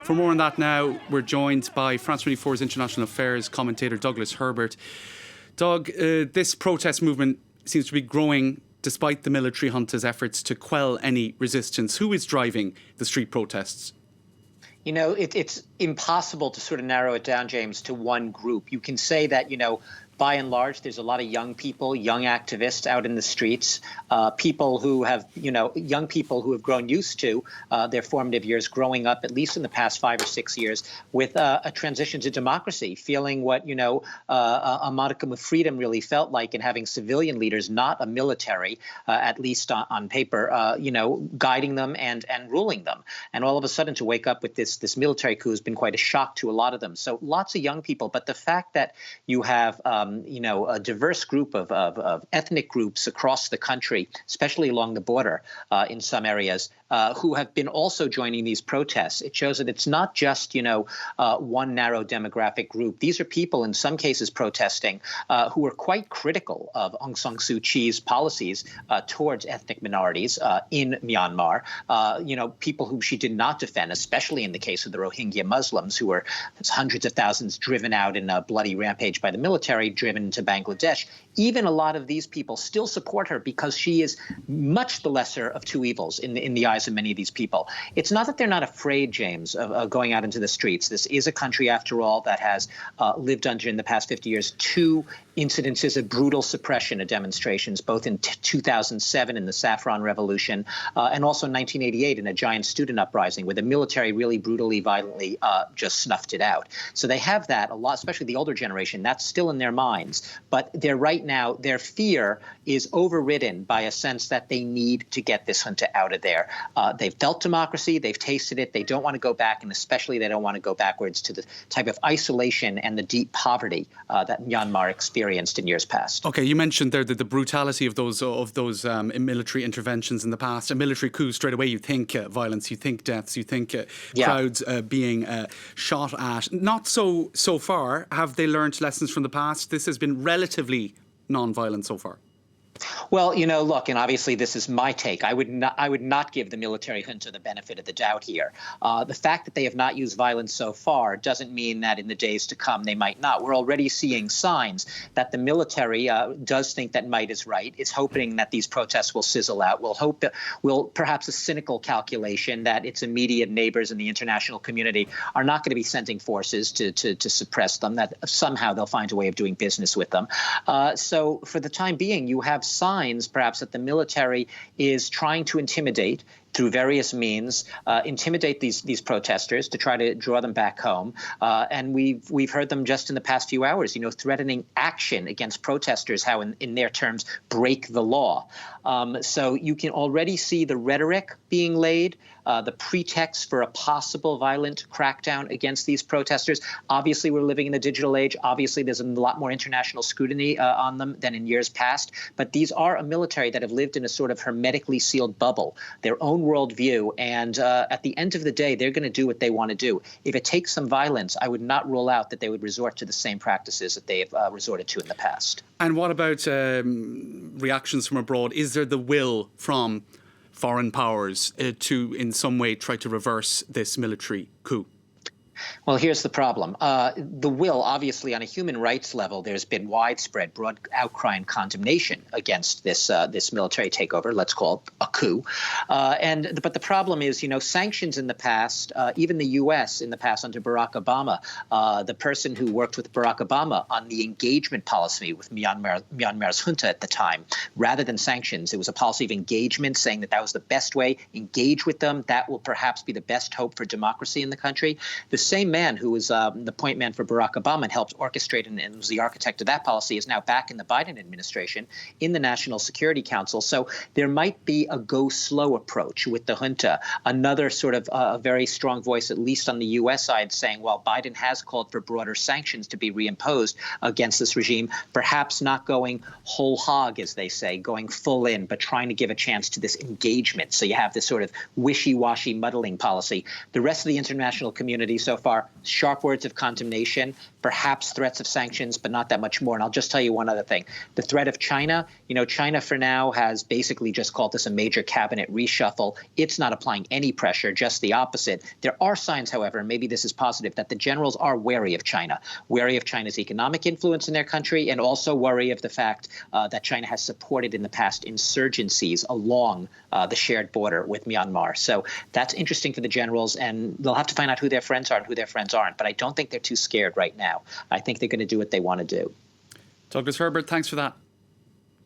For more on that now, we're joined by France 24's international affairs commentator Douglas Herbert. Doug, this protest movement seems to be growing despite the military junta's efforts to quell any resistance. Who is driving the street protests? You know, it's impossible to sort of narrow it down, James, to one group. You can say that, by and large, there's a lot of young people, young activists out in the streets, people who have, young people who have grown used to their formative years growing up, at least in the past 5 or 6 years, with a transition to democracy, feeling what, a modicum of freedom really felt like, and having civilian leaders, not a military, at least on paper, guiding them and ruling them. And all of a sudden to wake up with this military coup has been quite a shock to a lot of them. So lots of young people. But the fact that you have a diverse group of ethnic groups across the country, especially along the border in some areas, who have been also joining these protests. It shows that it's not just, one narrow demographic group. These are people, in some cases, protesting who are quite critical of Aung San Suu Kyi's policies towards ethnic minorities in Myanmar. People whom she did not defend, especially in the case of the Rohingya Muslims, who were hundreds of thousands driven out in a bloody rampage by the military, driven to Bangladesh. Even a lot of these people still support her because she is much the lesser of two evils in the eyes of many of these people. It's not that they're not afraid, James, of going out into the streets. This is a country, after all, that has lived under, in the past 50 years, 2 incidences of brutal suppression of demonstrations, both in 2007 in the Saffron Revolution and also in 1988 in a giant student uprising where the military really brutally, violently just snuffed it out. So they have that a lot, especially the older generation. That's still in their minds. But they're right now, their fear is overridden by a sense that they need to get this junta out of there. They've felt democracy. They've tasted it. They don't want to go back, and especially they don't want to go backwards to the type of isolation and the deep poverty that Myanmar experienced in years past. OK, you mentioned there the brutality of those military interventions in the past. A military coup, straight away you think violence, you think deaths, you think crowds being shot at. Not so far. Have they learned lessons from the past? This has been relatively non-violent so far. Well, look, and obviously this is my take. I would not give the military junta the benefit of the doubt here. The fact that they have not used violence so far doesn't mean that in the days to come they might not. We're already seeing signs that the military does think that might is right. It's hoping that these protests will sizzle out. Will perhaps a cynical calculation that its immediate neighbors in the international community are not going to be sending forces to suppress them, that somehow they'll find a way of doing business with them. So for the time being, you have signs perhaps that the military is trying to intimidate through various means, intimidate these protesters to try to draw them back home. And we've heard them just in the past few hours, threatening action against protesters, how in their terms, break the law. So you can already see the rhetoric being laid, the pretext for a possible violent crackdown against these protesters. Obviously, we're living in the digital age. Obviously, there's a lot more international scrutiny on them than in years past. But these are a military that have lived in a sort of hermetically sealed bubble, their own worldview. And at the end of the day, they're going to do what they want to do. If it takes some violence, I would not rule out that they would resort to the same practices that they have resorted to in the past. And what about reactions from abroad? Is there the will from foreign powers to in some way try to reverse this military coup? Well, here's the problem. The will, obviously, on a human rights level, there's been widespread, broad outcry and condemnation against this military takeover. Let's call it a coup. But the problem is, sanctions in the past, even the U.S. in the past under Barack Obama, the person who worked with Barack Obama on the engagement policy with Myanmar's junta at the time, rather than sanctions, it was a policy of engagement, saying that was the best way. Engage with them. That will perhaps be the best hope for democracy in the country. The same man who was the point man for Barack Obama and helped orchestrate and was the architect of that policy is now back in the Biden administration in the National Security Council. So there might be a go slow approach with the junta, another sort of a very strong voice, at least on the U.S. side, saying, well, Biden has called for broader sanctions to be reimposed against this regime, perhaps not going whole hog, as they say, going full in, but trying to give a chance to this engagement. So you have this sort of wishy-washy muddling policy. The rest of the international community so far. Sharp words of condemnation, perhaps threats of sanctions, but not that much more. And I'll just tell you one other thing. The threat of China, China for now has basically just called this a major cabinet reshuffle. It's not applying any pressure, just the opposite. There are signs, however, and maybe this is positive, that the generals are wary of China, wary of China's economic influence in their country, and also worry of the fact that China has supported in the past insurgencies along the shared border with Myanmar. So that's interesting for the generals, and they'll have to find out who their friends are and who their friends aren't. But I don't think they're too scared right now. I think they're going to do what they want to do. Douglas Herbert, thanks for that.